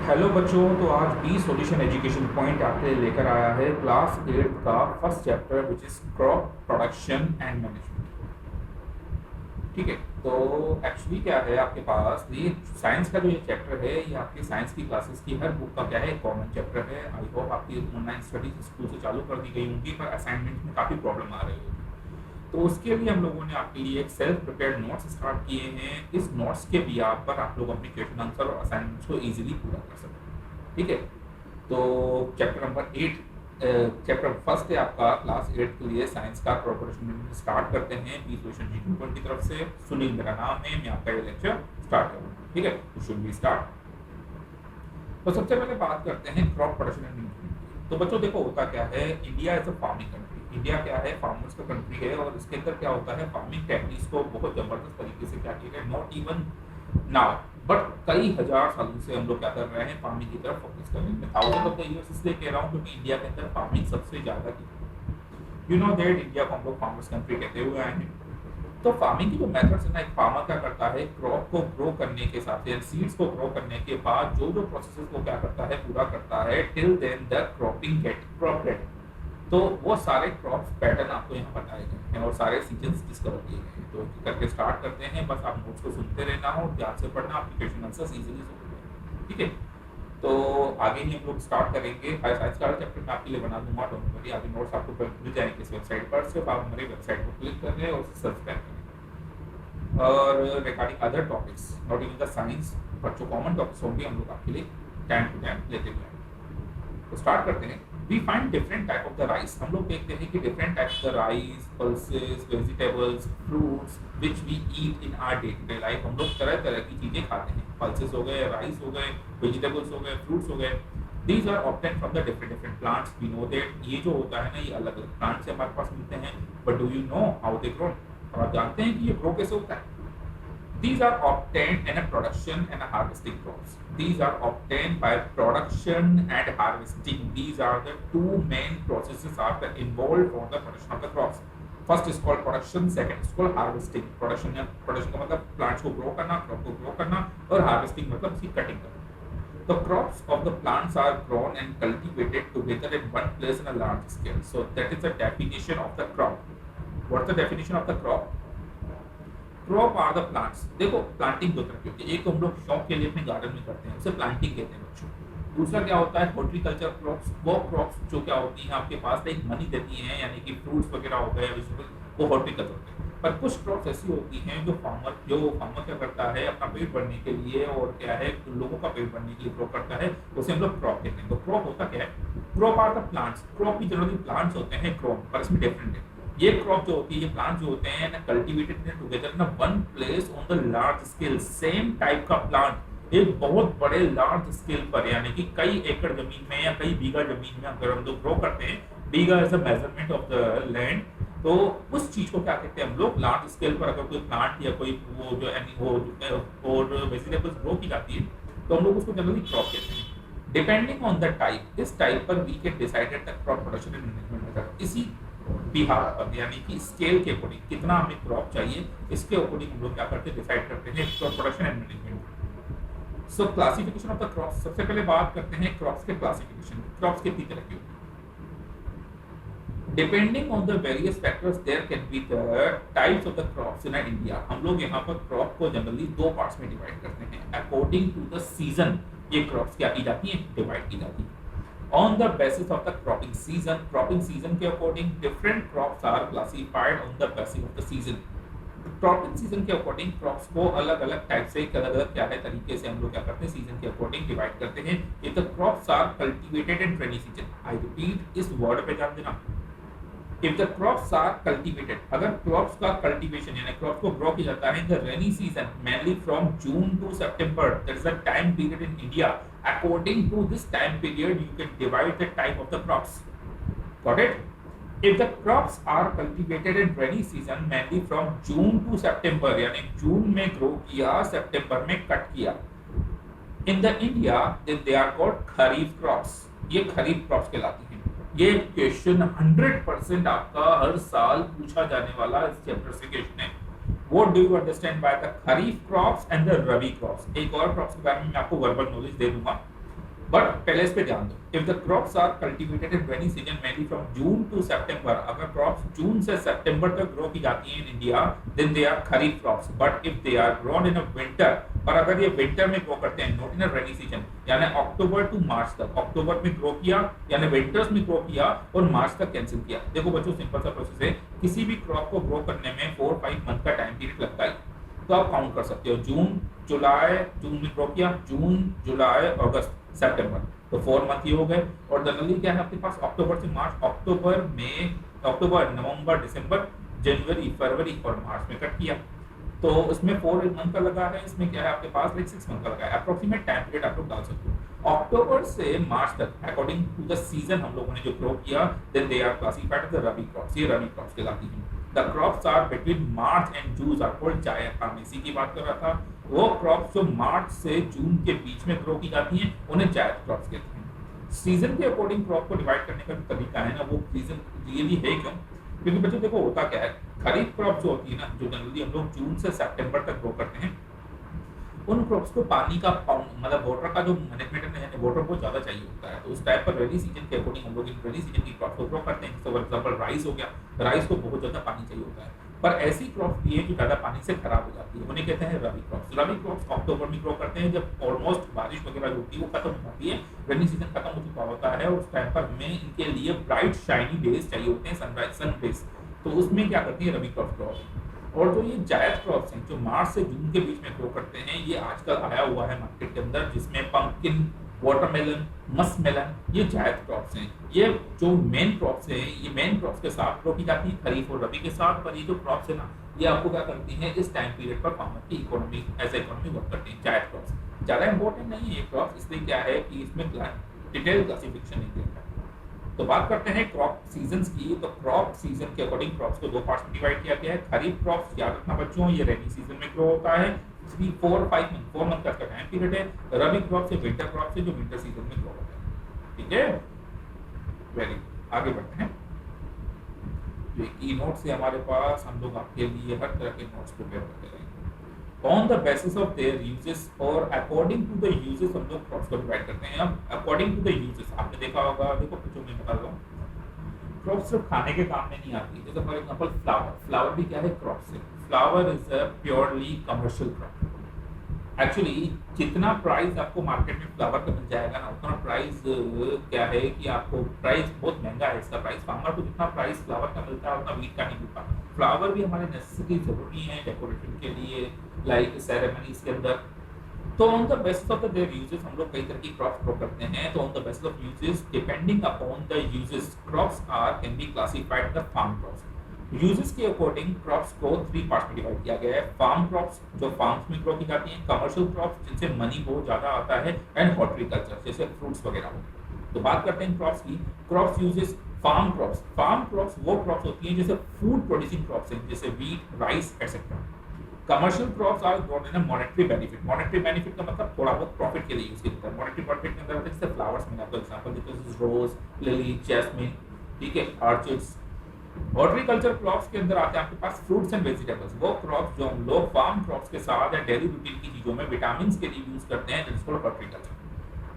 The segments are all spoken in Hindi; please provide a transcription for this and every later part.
हेलो बच्चों, तो आज बी सॉल्यूशन एजुकेशन पॉइंट आपके लिए लेकर आया है क्लास 8 का first chapter which is crop production and management. ठीक है, तो एक्चुअली क्या है आपके पास ये साइंस का जो ये चैप्टर है ये आपकी साइंस की क्लासेस की हर बुक का क्या है कॉमन चैप्टर है। आई होप आपकी ऑनलाइन स्टडीज स्कूल से चालू कर दी गई होंगी, पर असाइनमेंट में काफ़ी प्रॉब्लम आ रही होगी। तो उसके लिए हम लोगों ने आपके लिए एक सेल्फ प्रिपेयर्ड नोट्स स्टार्ट किए हैं। इस नोट्स के बिहार पर आप लोग अपने क्वेश्चन आंसर और असाइनमेंट्स को इजीली पूरा कर सकते हैं। ठीक है, तो चैप्टर नंबर 8 चैप्टर फर्स्ट है आपका क्लास 8 के लिए साइंस का कॉर्पोरेशन स्टार्ट करते हैं बी सॉल्यूशन जी की तरफ से। सुनील मेरा नाम है, मैं आपका ये लेक्चर स्टार्ट करूँगा। ठीक है, तो शुड वी स्टार्ट। तो सबसे पहले बात करते हैं क्रॉप प्रोडक्शन एंड मैनेजमेंट। तो बच्चों देखो होता क्या है, India is a farming country. India क्या है, फार्मर्स का कंट्री है, और इसके अंदर क्या होता है फार्मिंग टेक्निक्स को बहुत जबरदस्त तरीके से क्या किया गया, नॉट इवन नाउ बट कई हजार सालों से हम लोग क्या कर रहे हैं फार्मिंग की तरफ फोकस कर रहे हैं। थाउजेंड ऑफ द ईयर्स इसलिए कह रहा हूँ क्योंकि इंडिया के अंदर फार्मिंग सबसे ज्यादा की। यू नो दैट इंडिया को हम लोग फार्मर्स कंट्री कहते हुए आए हैं। तो फार्मिंग की जो मेथड्स है ना, एक फार्मर क्या करता है क्रॉप को ग्रो करने के साथ या सीड्स को ग्रो करने के बाद जो जो प्रोसेसेस को क्या करता है पूरा करता है till then the cropping get crop. तो वो सारे क्रॉप्स पैटर्न आपको यहाँ बताए गए हैं और सारे सीजन्स डिस्कवर किए गए हैं। तो करके स्टार्ट करते हैं, बस आप नोट्स को सुनते रहना हो, ध्यान से पढ़ना, आपके क्वेश्चन आंसर्स इजीली समझ। ठीक है, तो आगे ही हम लोग स्टार्ट करेंगे। साइंस का चैप्टर मैं आपके लिए बना दूंगा, डोंट वरी। आगे नोट्स आपको मिल जाएंगे इस वेबसाइट पर, सिर्फ आप हमारी वेबसाइट को क्लिक कर रहे हैं और सब्सक्राइब करें। और regarding other topics not even the science but जो कॉमन टॉपिक्स होंगे हम लोग आपके लिए टाइम टू टाइम लेते हुए। तो स्टार्ट करते हैं। We find different type of the rice. हम लोग देखते हैं कि different types of the rice, pulses, vegetables, fruits which we eat in our day to day life. हम लोग तरह तरह की चीजें खाते हैं। pulses हो गए, rice हो गए, vegetables हो गए, fruits हो गए। These are obtained from the different plants. We know that ये जो होता है ना ये अलग अलग प्लांट से हमारे पास मिलते हैं। But do you know how they grow? और आप जानते हैं कि ये ग्रो कैसे होता है? These are obtained in a production and a harvesting crops. These are obtained by production and harvesting. These are the two main processes are involved for the production of the crops. First is called production, second is called harvesting. Production का मतलब plants को grow करना, crop को grow करना, और harvesting मतलब उसकी cutting करना। The crops of the plants are grown and cultivated together in one place in a large scale. So that is the definition of the crop. What's the definition of the crop? Crop are the plants. देखो प्लांटिंग दो तरह की होती है, एक हम लोग शौक के लिए अपने गार्डन में करते हैं उसे प्लांटिंग कहते हैं बच्चों। दूसरा क्या होता है हॉर्टिकल्चर क्रॉप्स। वो क्रॉप्स जो क्या होती हैं आपके पास एक मनी देती हैं, यानी कि फ्रूट्स वगैरह हो गए वेजिटेबल, वो हॉर्टिकल्चर होते हैं। पर कुछ क्रॉप्स ऐसी होती हैं जो फार्मर क्या करता है अपना पेट भरने के लिए और क्या है लोगों का पेट भरने के लिए ग्रो करता है, उसे हम लोग क्रॉप कहते हैं। तो क्रॉप होता क्या है, crop are the plants. Crop भी जनरली प्लांट्स होते हैं, क्रॉप पर इसमें डिफरेंट है। ये क्रॉप जो होती है, ये प्लांट जो होते हैं ना cultivated together in one place on the large scale. Same type का प्लांट एक बहुत बड़े लार्ज स्केल पर, यानी कि कई एकड़ जमीन में या कई बीघा जमीन में अगर हम लोग ग्रो करते हैं, bigha is a measurement of the land, तो उस चीज को क्या कहते हैं हम लोग लार्ज स्केल पर अगर कोई प्लांट या कोई वो जो और वेजिटेबल्स ग्रो की जाती है तो हम लोग उसको जनरली क्रॉप कहते हैं। डिपेंडिंग ऑन द टाइप, इस टाइप पर we can decided the crop production and management method. इसी बिहार पर यानी कि स्केल के अकॉर्डिंग कितना हमें क्रॉप चाहिए, इसके अकॉर्डिंग हम लोग क्या करते हैं डिसाइड करते हैं crop production and management. So classification of the crops, सबसे पहले बात करते हैं क्रॉप्स के क्लासिफिकेशन। क्रॉप्स कितनी तरह की होती है, depending on the various factors there can be the types of the crops in India. हम लोग यहाँ पर क्रॉप को जनरली दो पार्ट्स में डिवाइड करते हैं अकॉर्डिंग टू द सीजन। ये क्रॉप्स क्या की जाती है, डिवाइड की जाती है on the basis of the cropping season के according different crops are classified on the basis of the season। cropping season के according crops को अलग अलग टाइप से अलग अलग क्या है तरीके से हम लोग क्या करते हैं सीजन के अकॉर्डिंग डिवाइड करते हैं। if the crops are cultivated in rainy season, I repeat इस वर्ड पे ध्यान देना, if the crops are cultivated, अगर crops का cultivation यानी crops को grow किया जाता है in the rainy season mainly from June to September, that is the time period in India, according to this time period you can divide the type of the crops, got it? If the crops are cultivated in rainy season mainly from June to September, यानी जून में grow किया सितंबर में cut किया, in the India then they are called kharif crops। ये खरीफ crops कहलाती हैं। ये क्वेश्चन 100% आपका हर साल पूछा जाने वाला इस चैप्टर से क्वेश्चन है। What do you understand by the kharif crops and the rabi crops? एक और क्रॉप्स के बारे में मैं आपको वर्बल नॉलेज दे दूंगा। बट पहले इस पे ध्यान दो, if the crops are cultivated in rainy season mainly from June to September, अगर क्रॉप्स जून से सितंबर तक ग्रो की जाती हैं in India, then they are kharif crops. But if they are grown in a winter, पर अगर ये विंटर में ग्रो करते हैं, not in a rainy season, यानी अक्टूबर टू मार्च तक, अक्टूबर में ग्रो किया यानी विंटर्स में ग्रो किया और मार्च तक कैंसिल किया। देखो बच्चों, सिंपल सा प्रोसेस है, किसी भी क्रॉप को ग्रो करने में 4-5 मंथ का टाइम पीरियड लगता है। तो आप काउंट कर सकते हो, जून में ग्रो किया, जून जुलाई अगस्त सितंबर, तो 4 मंथ ही हो गए। और जनरली क्या है आपके पास, अक्टूबर से मार्च, अक्टूबर नवंबर दिसंबर जनवरी फरवरी और मार्च में कट किया, तो इसमें 4 मंथ का लगा है, इसमें क्या है आपके पास लाइक 6 मंथ का लगा है। अप्रोक्सीमेट टाइम पीरियड आप लोग डाल सकते हो। अक्टूबर से मार्च तक अकॉर्डिंग टू द सीजन हम लोगों ने जो ग्रो किया, then they are classified as the rabi crops, ये रबी क्रॉप्स कहलाती हैं। The crops are between March and June are called zaid, हम इसी की बात कर रहा था। वो क्रॉप्स जो मार्च से जून के बीच में ग्रो की जाती हैं उन्हें जायद क्रॉप्स कहते हैं। सीजन के अकॉर्डिंग क्रॉप को डिवाइड करने का जो तरीका है ना, वो सीजन रियली है क्यों, क्योंकि बच्चों देखो होता क्या है, खरीफ क्रॉप जो होती है ना, जो जनरली हम लोग जून से सितंबर तक ग्रो करते हैं, उन क्रॉप्स को पानी का मतलब वाटर का जो मैनेजमेंट है, वाटर बहुत ज़्यादा चाहिए होता है। तो उस टाइप पर रेनी सीजन के अकॉर्डिंग हम लोग इन रेनी सीजन की क्रॉप को ग्रो करते हैं। जैसे फॉर एग्जाम्पल राइस हो गया, राइस को बहुत ज़्यादा पानी चाहिए होता है, पर ऐसी क्रॉप्स भी है जो ज़्यादा पानी से खराब हो जाती है, उन्हें कहते हैं रबी क्रॉप्स। रबी क्रॉप्स अक्टूबर में ग्रो करते हैं, जब ऑलमोस्ट बारिश वगैरह जो होती है वो खत्म हो जाती है, रेनी सीजन खत्म हो चुका होता है, और उस टाइम पर हमें इनके लिए ब्राइट शाइनी डेज चाहिए होते हैं, सन डेज। तो उसमें क्या करती है रबी क्रॉप्स ग्रो। और जो ये जायद क्रॉप्स हैं जो मार्च से जून के बीच में ग्रो करते हैं, ये आजकल आया हुआ है मार्केट के अंदर, जिसमें पंपकिन, वाटरमेलन, मस्क मेलन, ये जायद क्रॉप्स हैं। ये जो मेन क्रॉप्स हैं, ये मेन क्रॉप्स के साथ ग्रो की जाती है, खरीफ और रबी के साथ। पर ये जो क्रॉप्स है ना, ये आपको क्या करती हैं, इस टाइम पीरियड पर फार्मर की इकोनॉमी एज इकोनॉमी वर्क करती है। जायद क्रॉप्स ज़्यादा इंपॉर्टेंट नहीं है ये क्रॉप्स, इसलिए क्या है कि इसमें डिटेल क्लासिफिकेशन नहीं दिया है। तो बात करते हैं क्रॉप सीजन्स की। तो क्रॉप सीजन के अकॉर्डिंग क्रॉप्स को 2 पार्ट्स में डिवाइड किया गया है। खरीफ क्रॉप्स याद रखना बच्चों, ये रेनी सीजन में ग्रो होता है, 4 मंथ का टाइम पीरियड है। रबी क्रॉप से विंटर क्रॉप से जो विंटर सीजन में ग्रो होता है। ठीक है, वेरी आगे बढ़ते हैं। ये की नोट्स है हमारे पास, हम लोग आपके लिए हर तरह के नोट्स प्रिपेयर करते रहेंगे on the basis of their uses और अकॉर्डिंग टू द यूजेस हम लोग क्रॉप्स को डिवाइड करते हैं। अब अकॉर्डिंग टू द यूजेस आपने देखा होगा, देखो बच्चों मैं बता रहा हूँ, क्रॉप्स सिर्फ खाने के काम में नहीं आती। जैसे फॉर एग्जांपल फ्लावर भी क्या है, क्रॉप से। Flower is a purely commercial crop. Actually जितना प्राइस आपको मार्केट में फ्लावर का मिल जाएगा ना, उतना प्राइस क्या है कि आपको प्राइस बहुत महंगा है इसका प्राइस। फार्मर को जितना प्राइस फ्लावर का मिलता है उतना वीट का नहीं मिलता। फ्लावर भी हमारे नेसेसिटी जरूरी है डेकोरेशन के लिए, लाइक सेरेमनीज के अंदर। तो on the basis of the there uses हम लोग कई तरह की क्रॉप्स ग्रो करते हैं। तो on the basis of uses, depending upon the uses, crops are can be classified the farm crops. Uses के अकॉर्डिंग क्रॉप्स को 3 पार्ट्स में डिवाइड किया गया है। फार्म क्रॉप्स जो फार्म्स में ग्रो की जाती हैं, कमर्शियल क्रॉप्स जिनसे मनी बहुत ज्यादा आता है, एंड हॉर्टिकल्चर जैसे फ्रूट्स वगैरह हो। तो बात करते हैं क्रॉप्स की। क्रॉप्स यूजेस, फार्म क्रॉप्स वो क्रॉप्स होती हैं जैसे फूड प्रोड्यूसिंग क्रॉप्स हैं, जैसे wheat, rice etcetera. Commercial crops are grown in monetary benefit. Monetary benefit का मतलब थोड़ा बहुत प्रॉफिट के लिए यूज किया जाता है। मॉनेटरी प्रॉफिट के अंदर होता है जैसे फ्लावर्स में आपको एग्जांपल देते हैं, रोज, लिली, जैस्मिन, ठीक है, ऑर्चिड्स। हॉर्टिकल्चर क्रॉप्स के अंदर आते हैं आपके पास फ्रूट्स एंड वेजिटेबल्स, वो क्रॉप्स जो हम लोग फार्म क्रॉप्स के साथ या डेली रूटीन की चीजों में विटामिन के लिए यूज करते हैं, जिसको हॉर्टिकल्चर।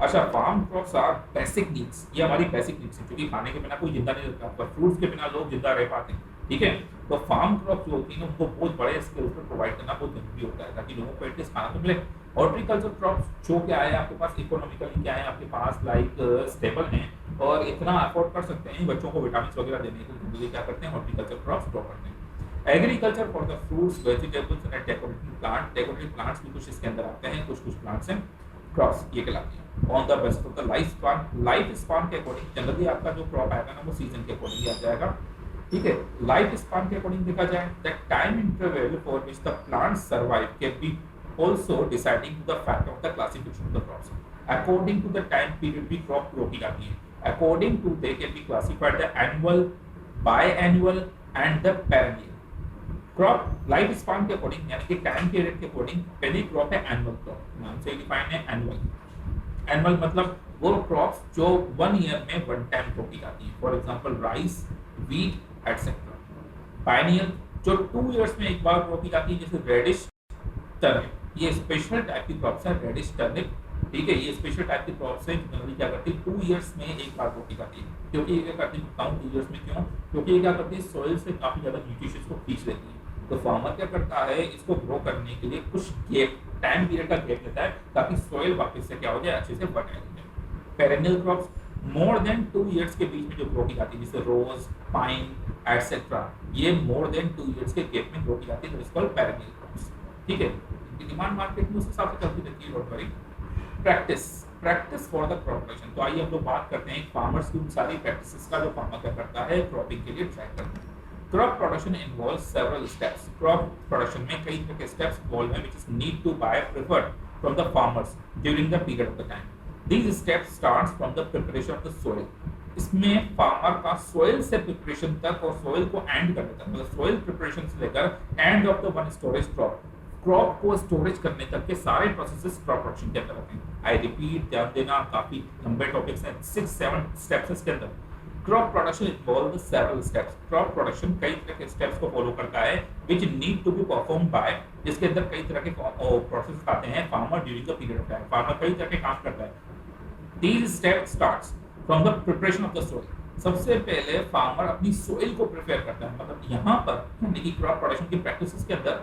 अच्छा, farm crops are basic needs, ये हमारी बेसिक नीड्स है, क्योंकि खाने के बिना कोई जिंदा नहीं रहता, पर फ्रूट्स के बिना लोग जिंदा रह पाते हैं। ठीक है, तो फार्म क्रॉप जो होती है उनको बहुत बड़े स्केल पर प्रोवाइड करना बहुत जरूरी होता है, ताकि लोगों को एटलीस्ट खाना तो मिले। हॉर्टिकल्चर क्रॉप्स जो क्या है आपके पास, इकोनॉमिकली क्या है आपके पास, लाइक स्टेबल हैं और इतना अफोर्ड कर सकते हैं बच्चों को विटामिन वगैरह देने के लिए, क्या करते हैं हॉर्टिकल्चर क्रॉप्स ग्रो करते हैं। Agriculture for the fruits, vegetables and decorative plants भी कुछ इसके अंदर आते हैं, कुछ प्लांट्स हैं क्रॉप्स, ये कहलाते हैं। On the basis of the life span के अकॉर्डिंग जनरली आपका जो क्रॉप आएगा ना, वो सीजन के अकॉर्डिंग आ जाएगा। ठीक है, लाइफ स्पान के अकॉर्डिंग देखा जाए, that time interval for which the plant survive can be also deciding to the fact of the classification of the crops. According to the time period भी crop grow की जाती है, according to they can be classified the annual, biannual and the perennial. Crop life span के अकॉर्डिंग यानी कि टाइम पीरियड के अकॉर्डिंग पहली क्रॉप है एनुअल क्रॉप, नाम से डिफाइन है एनुअल। एनुअल मतलब वो क्रॉप्स जो 1 ईयर में 1 टाइम ग्रो की जाती है, for example rice, wheat etcetera. Biennial जो 2 इयर्स में एक बार ग्रो की जाती है, जैसे रेडिश, टर्निप, ये स्पेशल टाइप की क्रॉप्स है, रेडिश, टर्निप ठीक है, ये स्पेशल टाइप की क्रॉप्स है जनरली क्या करती है 2 इयर्स में एक बार रोटी खाती है। क्योंकि ये क्या करती है बताऊं 2 इयर्स में क्यों, क्योंकि ये क्या करती है सॉइल से काफी ज्यादा न्यूट्रिशंस को खींच लेती है। तो फार्मर क्या करता है इसको ग्रो करने के लिए कुछ गैप टाइम पीरियड का गैप लेता है ताकि सॉइल वापस से क्या हो जाए अच्छे से फर्टाइल हो जाए। Perennial crops more than 2 years के बीच में जो ग्रो की जाती है जैसे रोज पाइन एटसेट्रा, ये मोर देन 2 इयर्स के गैप में ग्रो की जाती है, that is called perennial crops. ठीक है, इनकी डिमांड मार्केट में उस हिसाब से चलती रहती है, don't worry. Practice for the crop production, तो आइए हम लोग बात करते हैं फार्मर्स की उन सारी प्रैक्टिसेस का जो फार्मर क्या करता है क्रॉपिंग के लिए ट्राई करता है। Crop production involves several steps, crop production में कई तरह के स्टेप्स इन्वॉल्व हैं which is need to by preferred from the farmers during the period of the time. These steps starts from the preparation of the soil, इसमें फार्मर का सॉइल से प्रिपरेशन तक और सॉइल को एंड करने तक, मतलब सॉइल प्रिपरेशन से लेकर and of the one storage crop को स्टोरेज करने तक के सारे प्रोसेसेस क्रॉप प्रोडक्शन के अंदर आते हैं। आई रिपीट, ध्यान देना, काफी लंबे टॉपिक्स हैं, 6-7 स्टेप्स इसके अंदर। Crop production involve several steps, crop production कई तरह के स्टेप्स को फॉलो करता है which need to be perform by, जिसके अंदर कई तरह के प्रोसेस आते हैं farmer during the period of time, farmer कई तरह के काम करता है। These steps starts from the preparation of the soil, सबसे पहले फार्मर अपनी सॉइल को प्रिपेयर करता है, मतलब यहाँ पर यानी कि क्रॉप प्रोडक्शन की प्रैक्टिसेस के अंदर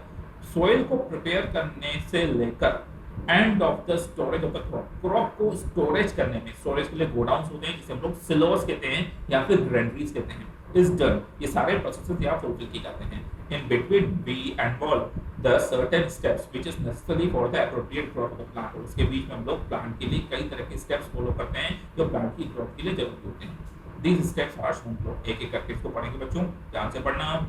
सॉइल को प्रिपेयर करने से लेकर and of the storage of the crop को स्टोरेज करने में, स्टोरेज के लिए गोडाउन्स होते हैं जिसे हम लोग सिलोस कहते हैं या फिर ग्रैंडरीज कहते हैं, इज डन, ये सारे प्रोसेसेस यहाँ फुलफिल किए जाते हैं। In between we involve the certain steps which is necessary for the appropriate growth of the plant, और उसके बीच में हम लोग प्लांट के लिए कई तरह के स्टेप्स फॉलो करते हैं जो प्लांट की ग्रोथ के लिए जरूरी होते हैं। दीज स्टेप्स आर शोन, एक एक करके इसको पढ़ेंगे बच्चों, ध्यान से पढ़ना,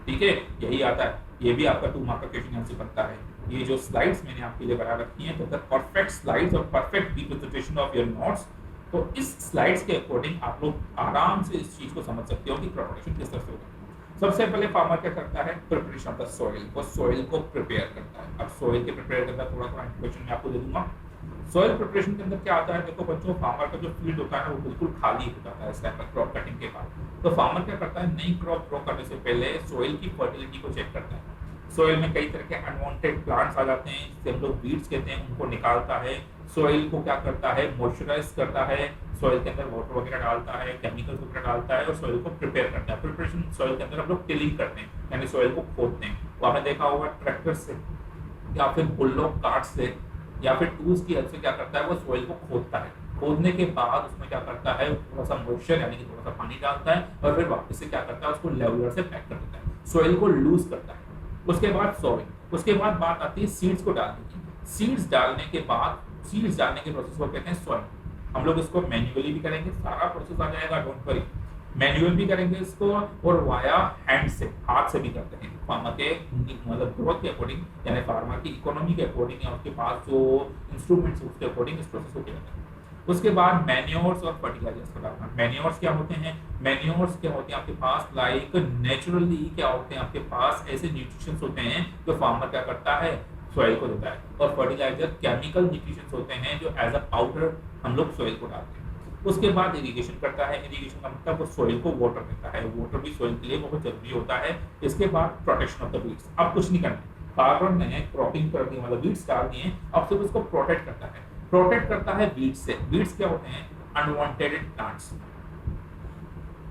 ठीक है, यही आता है, ये भी आपका 2 मार्क का क्वेश्चन यहाँ से बनता है। ये जो स्लाइड्स मैंने आपके लिए बना रखी हैं, द परफेक्ट स्लाइड्स और perfect representation of your notes, तो इस स्लाइड्स के अकॉर्डिंग आप लोग आराम से इस चीज को समझ सकते हो कि क्रॉप प्रोडक्शन किस तरह से होगा। सबसे पहले फार्मर क्या करता है प्रिपरेशन ऑफ द सॉइल, वो सॉइल को प्रिपेयर करता है। अब सॉइल के प्रिपेयर करता है, थोड़ा इंफॉर्मेशन मैं आपको दे दूंगा। सॉइल प्रिपरेशन के अंदर क्या आता है, देखो बच्चों, फार्मर का जो फील्ड होता है वो बिल्कुल खाली हो जाता है इस टाइम पर क्रॉप कटिंग के बाद। तो फार्मर क्या करता है नई क्रॉप ग्रो करने से पहले सॉइल की फर्टिलिटी को चेक करता है। सॉइल में कई तरह के अनवांटेड प्लांट्स आ जाते हैं जिसे हम लोग वीड्स कहते हैं, उनको निकालता है। सॉइल को क्या करता है मॉइस्चराइज करता है, सॉइल के अंदर वाटर वगैरह डालता है, केमिकल्स वगैरह डालता है और सॉइल को प्रिपेयर करता है। प्रिपरेशन सॉइल के अंदर हम लोग टिलिंग करते हैं, यानी सॉइल को खोदते हैं। वो आपने देखा होगा ट्रैक्टर से या फिर बुलडॉग कार्ट से या फिर टूल्स की हेल्प से क्या करता है वो सॉइल को खोदता है। खोदने के बाद उसमें क्या करता है थोड़ा सा मॉइस्चर यानी कि थोड़ा सा पानी डालता है और फिर वापस से क्या करता है उसको लेवलर से पैक कर देता है, सॉइल को लूज करता है। उसके बाद सॉइल, उसके बाद बात आती है सीड्स को डालने की। सीड्स डालने के बाद, सीड्स डालने के प्रोसेस को कहते हैं सॉइल। हम लोग इसको मैन्युअली भी करेंगे, सारा प्रोसेस आ जाएगा, डोंट वरी। मैन्युअल भी करेंगे इसको और वाया हैंड से, हाथ से भी करते हैं। फार्मर के मतलब ग्रोथ के अकॉर्डिंग यानी फार्मर की इकोनॉमी के अकॉर्डिंग या उसके पास जो इंस्ट्रूमेंट्स उसके अकॉर्डिंग इस प्रोसेस को किया जाता है। उसके बाद मैन्योर्स और फर्टिलाइजर्स को डालना। मैन्योर्स क्या होते हैं, मैन्योर्स क्या होते हैं आपके पास लाइक नेचुरली क्या होते हैं आपके पास ऐसे न्यूट्रिशंस होते हैं जो फार्मर क्या करता है सॉइल को देता है। और फर्टिलाइजर केमिकल न्यूट्रिशंस होते हैं जो एज अ पाउडर हम लोग सॉइल को डालते हैं। उसके बाद इरिगेशन करता है, इरिगेशन का मतलब वो सॉइल को वाटर देता है, वाटर भी सॉइल के लिए बहुत जरूरी होता है। इसके बाद प्रोटेक्शन ऑफ द वीड्स, अब कुछ नहीं करना, फार्मर ने क्रॉपिंग कर दी मतलब वीड्स डाल दिए, अब सिर्फ उसको प्रोटेक्ट करता है। प्रोटेक्ट करता है वीड्स से। वीड्स क्या होते हैं अनवांटेड प्लांट्स।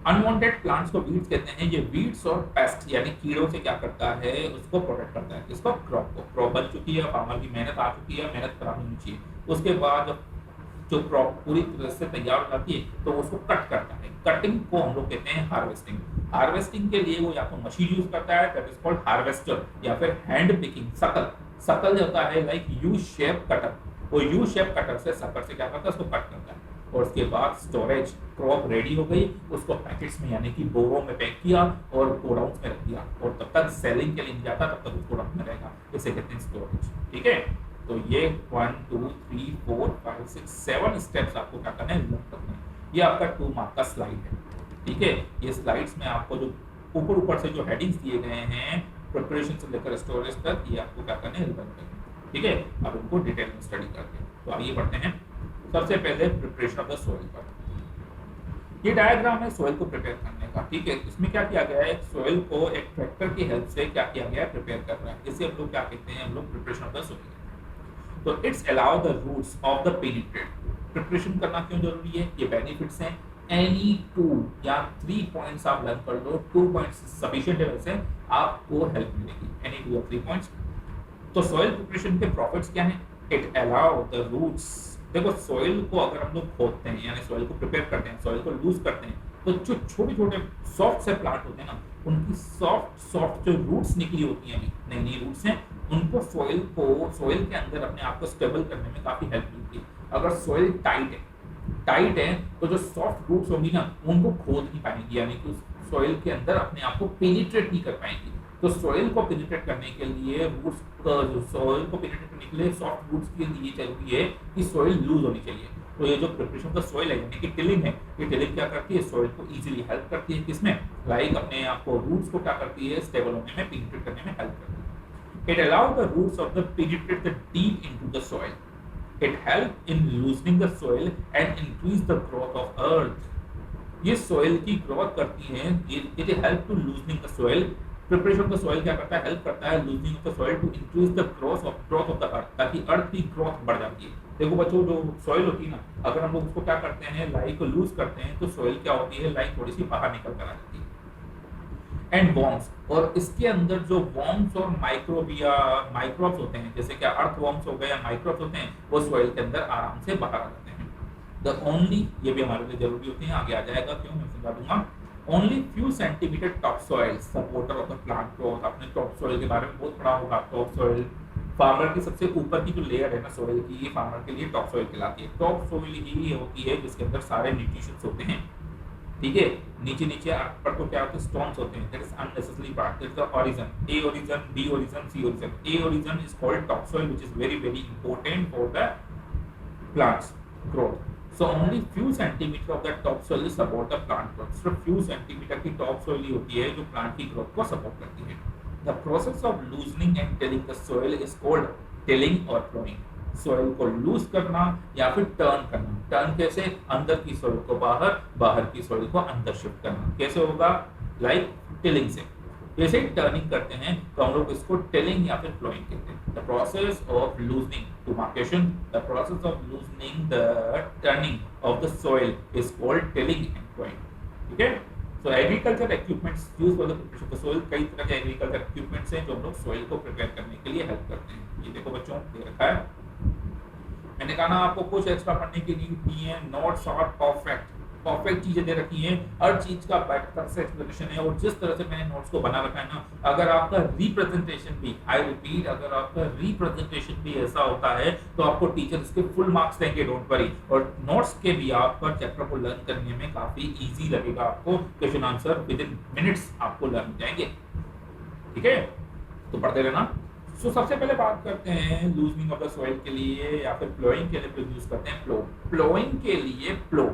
अनवांटेड प्लांट्स को वीड्स कहते हैं। ये वीड्स और पेस्ट यानी कीड़ों से क्या करता है उसको प्रोटेक्ट करता है। इसको क्रॉप को, क्रॉप बन चुकी है, फार्मर की मेहनत आ चुकी है, मेहनत खराब नहीं चाहिए। उसके बाद जो क्रॉप पूरी तरह से तैयार हो जाती है तो उसको कट करता है। कटिंग को हम लोग कहते हैं हार्वेस्टिंग। हार्वेस्टिंग के लिए वो या तो मशीन यूज करता है दैट इज कॉल्ड हार्वेस्टर या फिर हैंड पिकिंग। सकल, सकल होता है लाइक यू शेप कटर, वो यू शेप कटर से सकर से क्या करता है उसको कट करता है। और उसके बाद स्टोरेज, क्रॉप रेडी हो गई, उसको पैकेट्स में यानी कि बोरों में पैक किया और गोडाउन्स में रख दिया और तब तक सेलिंग के लिए नहीं जाता, तब तक उसको रख में रहेगा। इसे कहते हैं स्टोरेज। ठीक है, तो ये 1 2 3 4 5 6 7 स्टेप्स आपको क्या करना है लर्न करना है। ये आपका 2 मार्क का स्लाइड है। ठीक है, ये स्लाइड्स में आपको जो ऊपर से जो हेडिंग्स दिए गए हैं प्रिपरेशन से लेकर स्टोरेज तक, ये आपको क्या करना है लर्न करना है। ठीक है, अब उनको डिटेल में स्टडी करते हैं। तो आइए बढ़ते हैं। सबसे पहले प्रिपरेशन ऑफ द सॉइल पर। ये डायग्राम है सॉइल को प्रिपेयर करने का। ठीक है, इसमें क्या किया गया है सॉइल को एक ट्रैक्टर की हेल्प से क्या किया गया है प्रिपेयर कर रहा है। इसे हम लोग क्या कहते हैं, हम लोग प्रिपरेशन ऑफ द सॉइल। तो it's allow the roots of the penetrate. Preparation करना क्यों जरूरी है, ये बेनिफिट्स हैं। एनी 2 या 3 पॉइंट्स आप लर्न कर लो, 2 पॉइंट्स सफिशिएंट है, वैसे आपको हेल्प मिलेगी एनी 2 या 3 पॉइंट्स। तो सॉइल प्रिपरेशन के प्रॉफिट्स क्या हैं? It allow the roots. देखो सॉइल को अगर हम लोग खोदते हैं यानी सॉइल को प्रिपेयर करते हैं, सॉइल को लूज करते हैं, तो जो छोटे छोटे सॉफ्ट से प्लांट होते हैं ना, उनकी सॉफ्ट सॉफ्ट जो रूट्स निकली होती हैं, नई नई रूट्स हैं, उनको सॉइल के अंदर अपने आप को स्टेबल करने में काफी हेल्प मिलती है। अगर सॉइल टाइट है तो जो सॉफ्ट रूट्स होंगी ना, उनको खोद नहीं पाएंगी, यानी कि उस सॉइल के अंदर अपने आप को पेनिट्रेट नहीं कर पाएंगी। तो सॉइल को पेनिट्रेट करने के लिए रूट्स, जो सॉइल को पेनिट्रेट करने के लिए सॉफ्ट रूट्स के लिए जरूरी है कि सॉइल लूज होनी चाहिए। तो ये जो प्रिपरेशन का सॉइल है यानी कि टिलिंग है, ये टिलिंग क्या करती है, सॉइल को इजीली हेल्प करती है, किसमें, लाइक अपने आप को रूट्स को क्या करती है, स्टेबल होने में, पेनिट्रेट करने में हेल्प करती है। It allow the roots of the penetrate the deep into the soil. It help in loosening the soil and increase the growth of earth. ये सॉइल की ग्रोथ करती है, it help to loosening the soil. Preparation of the soil क्या करता है, हेल्प करता है loosening of the soil to increase the growth of the earth, ताकि अर्थ की ग्रोथ बढ़ जाती है। देखो बच्चों, जो सॉइल होती है ना, अगर हम लोग उसको क्या करते हैं, लाइक लूज करते हैं, तो सॉइल क्या होती है, लाइक थोड़ी सी बाहर निकल कर आ जाती है। एंड वॉर्म्स, और इसके अंदर जो वॉर्म्स और माइक्रोब्स होते हैं, जैसे क्या अर्थ वॉर्म्स हो गए या माइक्रोब्स होते हैं, वो सॉइल के अंदर आराम से बाहर आ जाते हैं। द ओनली, ये भी हमारे लिए जरूरी होते हैं, आगे आ जाएगा क्यों, मैं समझा दूंगा। Only few centimeter topsoil supporter of the plant growth। आपने topsoil के बारे में बहुत पढ़ा होगा। topsoil फार्मर की सबसे ऊपर की जो लेयर है ना सॉइल की, ये फार्मर के लिए टॉप सॉइल कहलाती है। टॉप सॉइल ही होती है जिसके अंदर सारे न्यूट्रिशंस होते हैं, ठीक है। नीचे नीचे अर्थ पर तो क्या होते हैं, स्टोन्स होते हैं, that is unnecessary part, that is the origin, A origin, B origin, C origin. A origin is called top soil which is very very important for the plants growth। So only few centimeter of that topsoil is support the plant growth। सिर्फ few centimeter की topsoil ही होती है जो plant की growth को support करती है। The process of loosening and tilling the soil is called tilling or plowing। soil को लूज करना या फिर टर्न करना। टर्न कैसे, अंदर की soil को बाहर, बाहर की soil को अंदर शिफ्ट करना। कैसे होगा, लाइक टिलिंग से। जैसे टर्निंग करते हैं तो हम लोग इसको टिलिंग या फिर प्लोइंग कहते हैं। The process of loosening to marcation, the process of loosening the turning of the soil is called tilling and ploughing, ठीक है। So agriculture equipments used for the preparation of the soil, कई तरह के एग्रीकल्चर इक्विपमेंट्स हैं जो हम लोग सॉइल को प्रिपेयर करने के लिए हेल्प करते हैं। ये देखो बच्चों, दे रखा है, मैंने कहा ना आपको कुछ एक्स्ट्रा पढ़ने की नीड नहीं है। नोट्स आर परफेक्ट चीजें दे रखी हैं, हर चीज का बेटर से एक्सप्लेनेशन है। और जिस तरह से मैंने नोट्स को बना रखा है ना, अगर आपका रिप्रेजेंटेशन भी, आई रिपीट, अगर आपका रिप्रेजेंटेशन भी ऐसा होता है तो आपको टीचर इसके फुल मार्क्स देंगे, डोंट वरी। और नोट्स के भी आपका चैप्टर को लर्न करने में काफी इजी लगेगा आपको, question answer with in minutes आपको लर्न हो जाएंगे, ठीक है। तो पढ़ते रहना। सो सबसे पहले बात करते हैं लूजनिंग ऑफ द सॉइल के लिए या फिर प्लोइंग के लिए यूज करते हैं प्लो। प्लोइंग के लिए प्लो,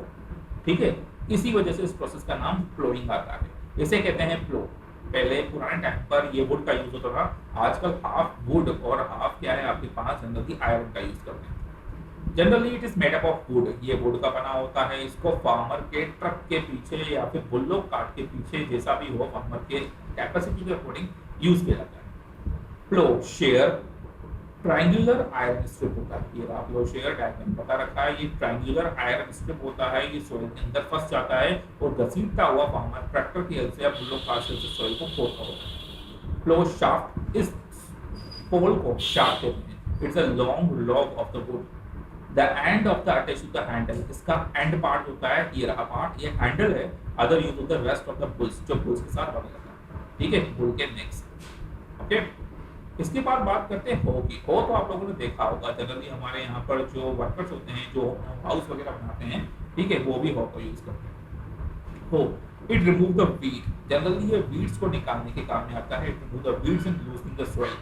ठीक है, इसी वजह से इस प्रोसेस का नाम प्लोइंग आता है। इसे कहते हैं प्लो। पहले पुराने टाइम पर ये वुड का यूज होता था, आजकल हाफ वुड और हाफ क्या है आपके पास, जनरली आयरन का यूज करते हैं। Generally it is made up of would, ये वुड का बना होता है। इसको फार्मर के ट्रक के पीछे या फिर बुल्लोक कार्ट के पीछे, जैसा भी हो, फार्मर के कैपेसिटी के अकॉर्डिंग यूज किया जाता है। प्लो शेयर ट्रायंगुलर आयरन स्ट्रिप होता है, ये आप लोग शेयर डायग्राम बता रखा है। ये ट्रायंगुलर आयरन स्ट्रिप होता है, ये सॉइल के अंदर फंस जाता है और घसीटता हुआ फार्मर ट्रैक्टर की हेल्प से या बुल्लोक कार्ट से सॉइल को खोदता होता है। प्लो शाफ्ट, इस पोल को शाफ्ट कहते हैं। It's a long log of the wood, the end of the attach to the handle. इसका एंड पार्ट होता है, ये रहा पार्ट, ये हैंडल है। Other use of the rest of the bulls, जो बुल्स के साथ बना जाता है, ठीक है, बुल के नेक से, ओके। इसके बाद बात करते हैं हो की। हो तो आप लोगों ने देखा होगा, जनरली हमारे यहाँ पर जो वर्कर्स होते हैं, जो हाउस वगैरह बनाते हैं, ठीक है, वो भी हो को यूज करते हैं। हो, it remove the weed, generally ये वीड्स को निकालने के काम में आता है। It remove the weeds and loosening the soil,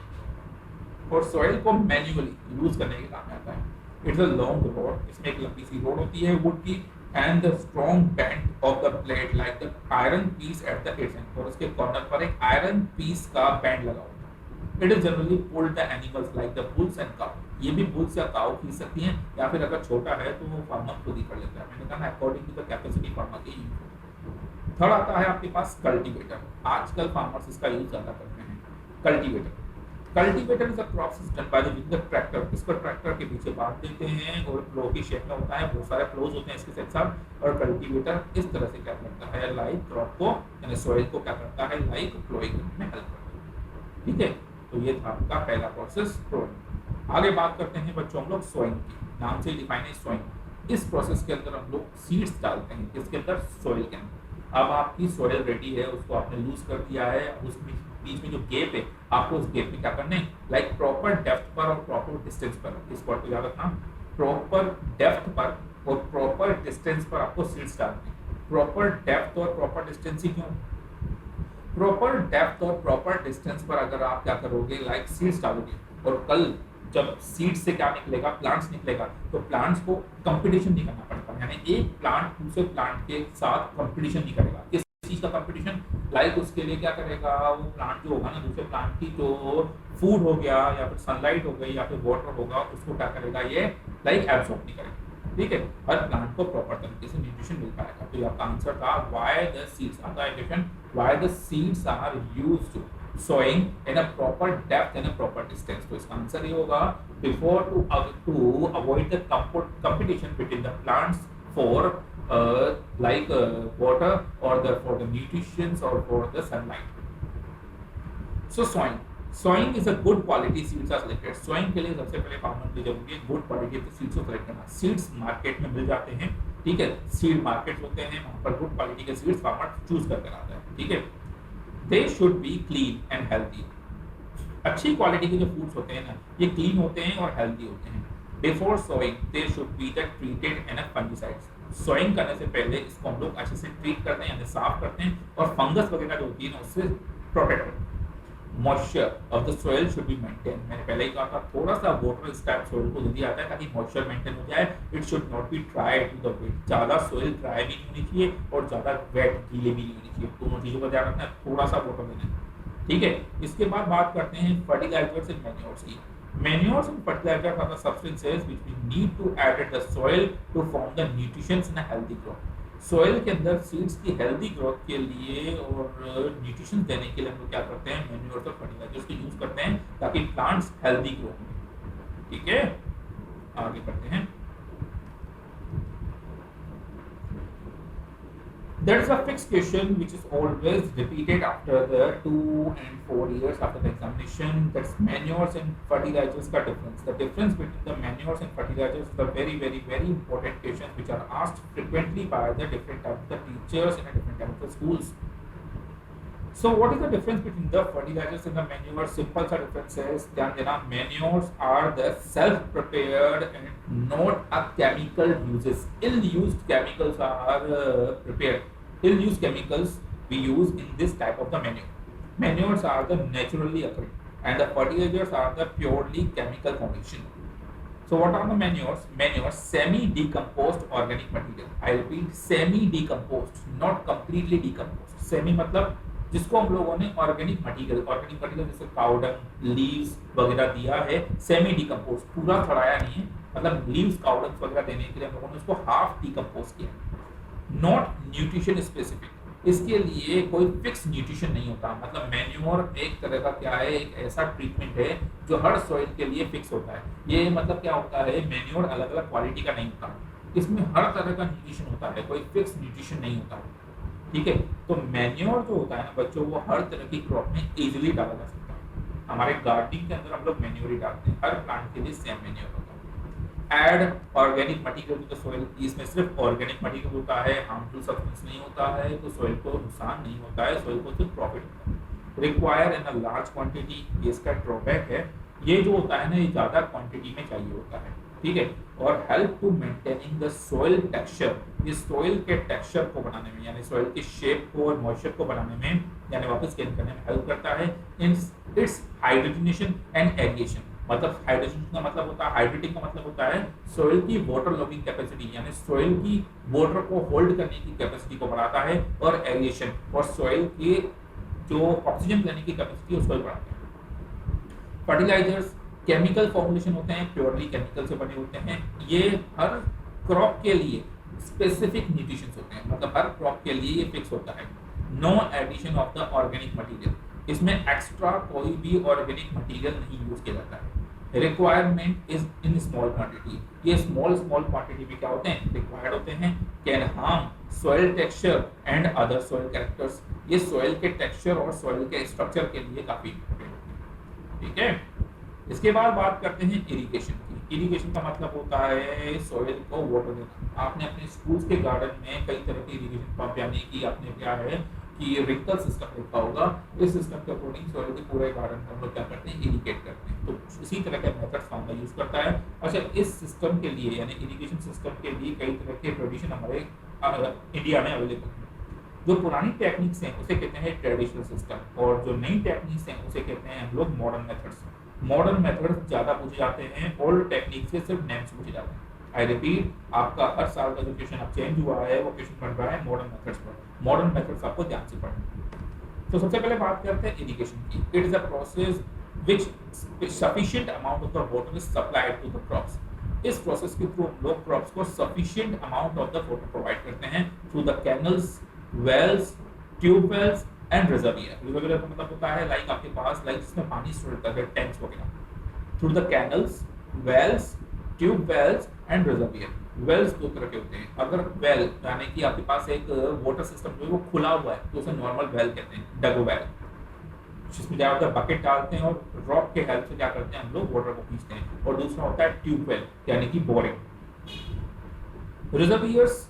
और सॉइल को मैन्युअली लूज करने के काम में आता है। इट्स अ लॉन्ग रोड, इसमें एक लंबी सी रोड होती है वुड की, and the strong bend of the plate like the iron piece at the edge end, और उसके कॉर्नर पर एक आयरन पीस का बैंड लगा होता है। It is generally pulled the animals like the bulls and cow। ये भी bulls या cow खींच सकती हैं, या फिर अगर छोटा है तो वो फार्मर खुद ही कर लेता है। मैंने कहा according to the capacity farmer की यूज। थर्ड आता है आपके पास कल्टीवेटर। आजकल फार्मर्स इसका यूज ज्यादा करते हैं। Cultivator, cultivator is a crop system by the tractor, इसको ट्रैक्टर के पीछे बांध देते हैं और प्लो की शेप में होता है, बहुत सारे प्लोज होते हैं इसके साथ साथ। और कल्टीवेटर इस तरह से क्या करता है, लाइक क्रॉप को यानी सॉइल को क्या करता है, लाइक प्लोइंग में हेल्प करता है। ठीक है, तो ये था आपका पहला प्रोसेस प्लोइंग। आगे बात करते हैं बच्चों हम लोग सोइंग की, नाम से डिफाइन है सोइंग। इस प्रोसेस के अंदर हम लोग सीड्स डालते हैं, किसके अंदर, सॉइल के अंदर। अब आपकी सॉइल रेडी है, उसको आपने लूज कर दिया है, उसमें बीच में जो गैप है आपको उस गैप में क्या करना है, लाइक प्रॉपर डेप्थ पर और प्रॉपर डिस्टेंस पर, इस वर्ड को याद रखना, प्रॉपर डेप्थ पर और प्रॉपर डिस्टेंस पर आपको सीड्स डालने हैं। प्रॉपर डेप्थ और प्रॉपर डिस्टेंस ही क्यों, प्रॉपर डेप्थ और प्रॉपर डिस्टेंस पर अगर आप क्या करोगे, लाइक सीड्स डालोगे, और कल जब सीड से क्या निकलेगा, प्लांट्स निकलेगा, तो प्लांट्स को कंपटीशन नहीं करना पड़ता, यानी एक प्लांट दूसरे प्लांट के साथ कंपटीशन नहीं करेगा। किस चीज का कंपटीशन, लाइक उसके लिए क्या करेगा, वो प्लांट जो होगा ना, दूसरे प्लांट की जो फूड हो गया या फिर सनलाइट हो गई या फिर वाटर होगा, उसको क्या करेगा, ये लाइक एब्सॉर्ब नहीं करेगा। ठीक है, हर प्लांट को प्रॉपर तरीके से न्यूट्रिशन मिल पाएगा। तो आपका आंसर था व्हाई द सीड्स, आता है question, why the seeds are used sowing in a proper depth and a proper distance। तो इसका आंसर ये होगा, before to avoid the competition between the plants for water or for the nutrition or for the sunlight। So sowing is a good quality seeds are selected। sowing के लिए सबसे पहले फार्मर की जरूरी है गुड क्वालिटी के सीड्स को सेलेक्ट करना। सीड्स मार्केट में मिल जाते हैं, ठीक है, सीड मार्केट होते हैं, वहां पर गुड क्वालिटी के सीड्स फार्मर चूज करके लाता है। ठीक है, they should be clean and healthy। अच्छी क्वालिटी के जो फूड्स होते हैं ना, ये क्लीन होते हैं और हेल्दी होते हैं। Before sowing, they should be treated and fungicides। Sowing करने से पहले इसको हम लोग अच्छे से ट्रीट करते हैं, यानी साफ करते हैं, और फंगस वगैरह जो होती है ना, उससे प्रोटेक्ट करते हैं। Moisture of the soil should be maintain, मैंने पहले ही कहा था, थोड़ा सा वाटर इस टाइप सोइल को जल्दी आता है ताकि मॉइस्चर मेंटेन हो जाए। It should not be dry to the wet, ज़्यादा सोइल ड्राई भी नहीं होनी चाहिए और ज़्यादा वेट गीले भी नहीं होनी चाहिए, दोनों चीज़ों का ध्यान रखना है, थोड़ा सा वाटर देना है। ठीक है, इसके बाद बात करते हैं फर्टिलाइजर्स एंड मैन्योर्स की। Manures and fertilizers are the substances which we need to add at the soil to form the nutrition in a healthy growth। Soil के अंदर सीड्स की हेल्दी ग्रोथ के लिए और न्यूट्रिशन देने के लिए हम लोग क्या करते हैं, मैन्योर्स और फर्टिलाइजर्स को यूज करते हैं ताकि प्लांट्स हेल्दी ग्रो हो। ठीक है, आगे बढ़ते हैं। There is a fixed question which is always repeated after the 2 and 4 years after the examination, that's manures and fertilizers का difference। The difference between the manures and fertilizers is the very important questions which are asked frequently by the different type of the teachers in a different type of the schools। So what is the difference between the fertilizers and the manures? Simple सा difference है, ध्यान देना, manures are the self-prepared and not a chemical uses। Ill-used chemicals are prepared। Ill-used chemicals we use in this type of the manure। Manures are the naturally occurring, and the fertilizers are the purely chemical formation। So what are the manures? Manures, semi-decomposed organic material। I repeat, semi-decomposed, not completely decomposed। Semi मतलब जिसको हम लोगों ने ऑर्गेनिक मटेरियल जैसे काउडंग, लीव्स वगैरह दिया है, सेमी डिकम्पोज, पूरा सड़ाया नहीं है, मतलब लीव्स काउडंग वगैरह देने के लिए हम लोगों ने उसको हाफ डिकम्पोज किया। नॉट न्यूट्रिशन स्पेसिफिक, इसके लिए कोई फिक्स न्यूट्रिशन नहीं होता, मतलब मैन्योर एक तरह का क्या है, एक ऐसा ट्रीटमेंट है जो हर सॉइल के लिए फिक्स होता है। ये मतलब क्या होता है, मैन्योर अलग अलग क्वालिटी का नहीं होता, इसमें हर तरह का न्यूट्रिशन होता है, कोई फिक्स न्यूट्रिशन नहीं होता। ठीक है, तो मैन्योर जो होता है ना बच्चों, वो हर तरह की क्रॉप में इजीली डाला जा सकता है। हमारे गार्डनिंग के अंदर हम लोग मैन्योर ही डालते हैं, हर प्लांट के लिए सेम मैन्योर होता है। Add organic material to the soil, इसमें सिर्फ ऑर्गेनिक मटेरियल होता है, हार्मफुल सब्सटेंस नहीं होता है, तो सोइल को नुकसान नहीं होता है, सोइल को सिर्फ प्रॉफिट होता है। Require in a large quantity, इसका ड्रॉबैक है, ये जो होता है ना, ये ज़्यादा क्वांटिटी में चाहिए होता है। ठीक है, और help to maintaining the soil texture, ये सोइल के टेक्सचर को बनाने में, यानी सोइल की शेप को और मॉइस्चर को बनाने में, यानी वापस गेन करने में हेल्प करता है। In its hydrogenation and aeration, मतलब हाइड्रोजन का मतलब होता है, हाइड्रेटिंग का मतलब होता है सोइल की वाटर लॉगिंग कैपेसिटी, यानी सोइल की वाटर को होल्ड करने की कैपेसिटी को बढ़ाता है, और एरिएशन, और सोइल की जो ऑक्सीजन लेने की कैपेसिटी उसको बढ़ाता है। फर्टिलाइजर्स केमिकल फॉर्मुलेशन होते हैं, प्योरली केमिकल से बने होते हैं, ये हर क्रॉप के लिए स्पेसिफिक न्यूट्रिशंस होते हैं, मतलब हर क्रॉप के लिए ये फिक्स होता है। No addition of the organic material, इसमें एक्स्ट्रा कोई भी ऑर्गेनिक मटेरियल नहीं यूज किया जाता है। Requirement is in small quantity, ये स्मॉल स्मॉल क्वांटिटी में क्या होते हैं, रिक्वायर्ड होते हैं। Can harm soil texture and other soil characters, ये सॉइल के टेक्सचर और सॉइल के स्ट्रक्चर के लिए काफी इंपॉर्टेंट होते हैं। ठीक है, इसके बाद बात करते हैं इरिगेशन की। इरिगेशन का मतलब होता है सॉइल को वाटर देना। आपने अपने स्कूल्स के गार्डन में कई तरह के इरिगेशन पंप, यानी कि आपने क्या है कि रिंकल सिस्टम देखा होगा। इस सिस्टम के अकॉर्डिंग सॉइल के पूरे गार्डन में हम लोग क्या करते हैं, इरिगेट करते हैं। तो इसी तरह के मेथड्स फार्मर यूज करता है। अच्छा, इस सिस्टम के लिए यानी इरिगेशन सिस्टम के लिए कई तरह के ट्रेडिशन हमारे इंडिया में अवेलेबल है। जो पुरानी टेक्निक्स हैं उसे कहते हैं ट्रेडिशनल सिस्टम, और जो नई टेक्निक्स हैं उसे कहते हैं हम लोग मॉडर्न मेथड्स। मॉडर्न मेथड्स ज़्यादा पूछे जाते हैं, ओल्ड टेक्निक से सिर्फ नेम्स पूछे जाते हैं। आई रिपीट, आपका हर साल का जो क्वेश्चन अब चेंज हुआ है वो क्वेश्चन बन रहा है मॉडर्न मेथड्स पर। मॉडर्न मेथड्स आपको ध्यान से पढ़ना। तो सबसे पहले बात करते हैं इरिगेशन की। It is a process which sufficient amount of the water is supplied to the crops. इस प्रोसेस के थ्रू हम लोग क्रॉप्स को sufficient amount of the water provide करते हैं through the canals, wells, tubewells and reservoir. Reservoir का मतलब होता है लाइक आपके पास लाइक जिसमें पानी स्टोर होता है, टैंक्स वगैरह। Through the canals, wells, tubewells and reservoir. Wells दो तरह के होते हैं। अगर वेल यानी कि आपके पास एक वाटर सिस्टम जो है वो खुला हुआ है तो उसे नॉर्मल वेल कहते हैं, डगो वेल, जिसमें क्या होता है बकेट डालते हैं और रॉक के हेल्प से क्या करते हैं हम लोग वाटर को खींचते हैं। और दूसरा होता है ट्यूबवेल यानी कि बोरिंग। रिजर्वियर्स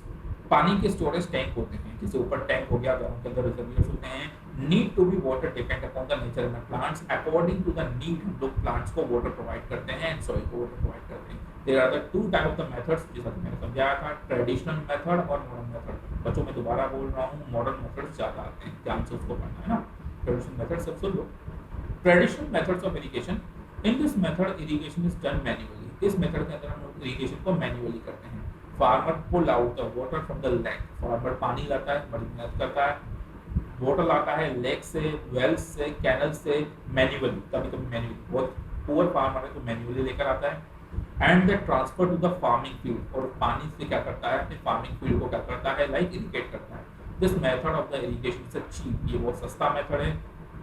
पानी के स्टोरेज टैंक होते हैं, जैसे ऊपर टैंक हो गया, उनके अंदर रिजर्वियर्स होते हैं। Need to be water depend upon the nature of plants, according to the need हम लोग प्लांट्स को वाटर प्रोवाइड करते हैं एंड सॉइल को वाटर प्रोवाइड करते हैं। There are the two type of the methods, जैसा कि मैंने समझाया था, ट्रेडिशनल मेथड और मॉडर्न मेथड। बच्चों में दोबारा बोल रहा हूँ, मॉडर्न मेथड्स ज़्यादा आते हैं, ध्यान से उसको पढ़ना है ना। ट्रेडिशनल मेथड सब सुन लो। Traditional methods of irrigation, in this method irrigation is done manually. इस मेथड के अंदर हम लोग इरिगेशन को मैन्युअली करते हैं। Farmer pull out the water from the lake, farmer पानी लाता है, बड़ी मेहनत करता है, वाटर लाता है लेक से, वेल्स से, कैनल से, मैन्युअली, कभी कभी मैन्युअली, बहुत पुअर फार्मर है तो मैन्युअली लेकर आता है। And the transfer to the farming field, और पानी से क्या करता है, अपने फार्मिंग फील्ड को क्या करता है, लाइक इरिगेट करता है। This method of the irrigation is cheap, ये बहुत सस्ता मेथड है,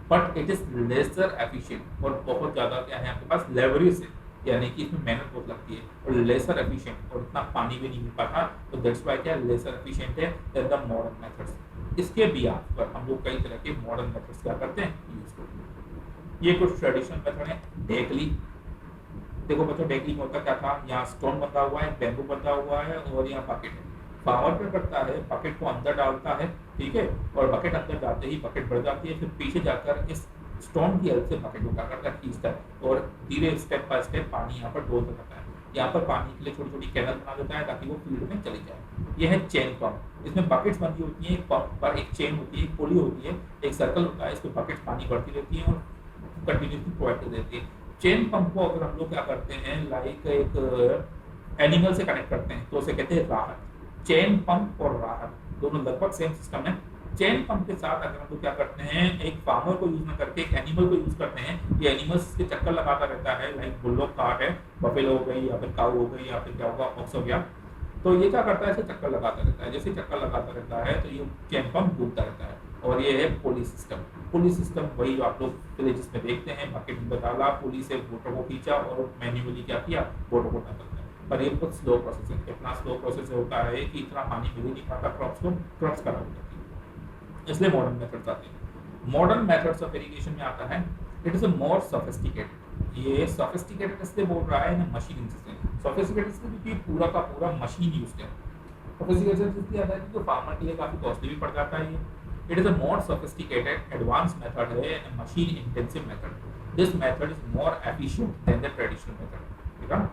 but it is lesser efficient, और बहुत ज़्यादा क्या है आपके पास लेवरेज है, यानी कि इसमें मेहनत बहुत लगती है, और लेसर एफिशिएंट, और इतना पानी भी नहीं मिल पाता, तो दैट्स व्हाई क्या लेसर एफिशिएंट है देन द मॉडर्न मेथड्स। इसके बिहाफ पर हम लोग कई तरह के मॉडर्न मेथड्स क्या करते हैं, यूज करते हैं। ये कुछ ट्रेडिशनल मेथड है। ढेकली, देखो बच्चों ढेकली में होता क्या था, यहाँ स्टोन बंधा हुआ है, बैम्बू बंधा हुआ है, और यहाँ बकेट है। फार्मर क्या करता है, बकेट को अंदर डालता है, ठीक है, और बकेट अंदर डालते ही बकेट बढ़ जाती है, फिर पीछे जाकर इस स्टोन की हेल्प से बकेट को क्या करता है, खींचता है, और धीरे स्टेप बाय स्टेप पानी यहाँ पर डोलता रहता है। यहाँ पर पानी के लिए छोटी छोटी कैनल बना देता है ताकि वो फील्ड में चली जाए। यह है चेन पंप, इसमें बकेट्स बंधी होती हैं, एक पंप पर एक चेन होती है, एक पुली होती है, एक सर्कल होता है, इसमें बकेट्स पानी भरती रहती है और कंटिन्यूसली प्रोवाइड कर देती है। चेन पंप को अगर हम लोग क्या करते हैं, लाइक एक एनिमल से कनेक्ट करते हैं तो उसे कहते हैं राहत। चेन पंप और राहत दोनों लगभग सेम सिस्टम है। चेन पंप के साथ अगर हम लोग क्या करते हैं, एक फार्मर को यूज ना करके एक एनिमल को यूज करते हैं, ये एनिमल्स के चक्कर लगाता रहता है, लाइक बुल्लोक कार्ट है, बफेलो हो गई, या फिर काऊ हो गई, या फिर क्या होगा ऑक्स हो गया, तो ये क्या करता है, ऐसे चक्कर लगाता रहता है। जैसे चक्कर लगाता रहता है तो ये चेन पंप घूमता रहता है, और ये है पुली सिस्टम। पुली सिस्टम वही जो आप लोग विलेजेस में देखते हैं, बकेट में डाला, पुली से मोटर को खींचा और मैन्युअली क्या किया, मोटर को टाका। पर ये बहुत स्लो प्रोसेस है। इतना स्लो प्रोसेस होता है कि इतना पानी मिल ही नहीं पाता क्रॉप्स को, क्रॉप्स खराब हो जाती है, इसलिए मॉडर्न मेथड्स आते हैं। मॉडर्न मेथड्स ऑफ इरिगेशन में आता है, it is a more sophisticated. ये सोफिस्टिकेटेड इसलिए बोल रहा है ना, मशीन से सोफिस्टिकेटेड इसलिए क्योंकि पूरा का पूरा मशीन यूज है। सोफिस्टिकेटेड इसलिए आता है कि जो फार्मर के लिए काफी कॉस्टली भी पड़ जाता है ये। It is a more sophisticated advance method है, machine intensive method. This method is more efficient than the traditional method, ठीक है।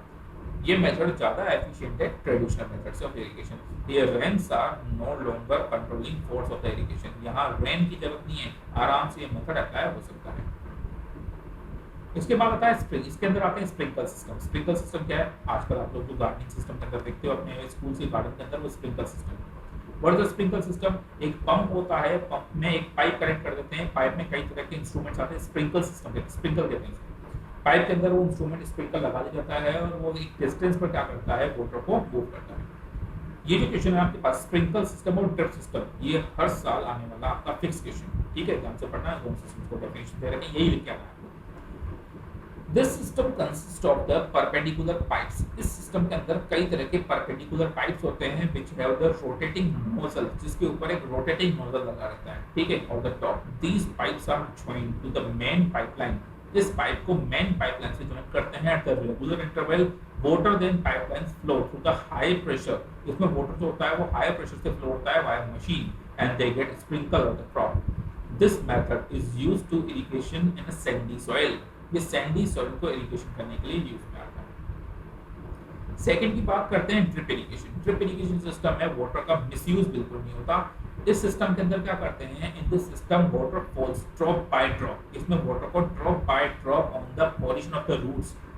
ये मेथड ज्यादा एफिशिएंट है ट्रेडिशनल मेथड्स ऑफ इरिगेशन। ये rains are no longer controlling force of the irrigation, यहाँ रेन की जरूरत नहीं है, आराम से ये मेथड अप्लाई हो सकता है। इसके बाद आता है स्प्रिंग, इसके अंदर आते हैं स्प्रिंकल सिस्टम। स्प्रिंकल सिस्टम क्या है, आजकल आप लोग जो गार्डनिंग सिस्टम के अंदर देखते हो अपने स्कूल के गार्डन के अंदर, वो sprinkle system. What is the sprinkle system? एक पंप होता है, पंप में एक पाइप कनेक्ट कर देते हैं, पाइप में कई तरह के इंस्ट्रूमेंट्स आते हैं, स्प्रिंकल सिस्टम कहते हैं, स्प्रिंकल कहते हैं। पाइप के अंदर वो इंस्ट्रूमेंट स्प्रिंकल लगा दिया जाता है और वो एक डिस्टेंस पर क्या करता है, वाटर को मूव करता है। ये जो क्वेश्चन है आपके पास, स्प्रिंकल सिस्टम और ड्रिप सिस्टम, ये हर साल आने वाला आपका फिक्स क्वेश्चन। ठीक है, ध्यान से पढ़ना है, दोनों सिस्टम को डेफिनेशन दे रखे हैं, यही लिख के आना है। This system consists of the perpendicular pipes. इस सिस्टम के अंदर कई तरह के perpendicular pipes होते हैं which have the rotating nozzle, जिसके ऊपर एक rotating nozzle लगा रहता है, ठीक है, on the top. These pipes are joined to the main pipeline. इस पाइप को मेन पाइपलाइन से ज्वाइन करते हैं at the regular interval. Water then pipelines flow through the high pressure. इसमें water जो होता है वो high pressure से flow होता है via machine and they get sprinkled on the crop. This method is used to irrigation in a sandy soil. ये सैंडी सॉइल को इरिगेशन करने के लिए यूज में आता है। सेकंड की बात करते हैं drip irrigation. Drip irrigation system में वाटर का मिसयूज बिल्कुल नहीं होता। इस सिस्टम के अंदर क्या करते हैं, in this system water falls drop by drop. इसमें वाटर को drop by drop on the position of the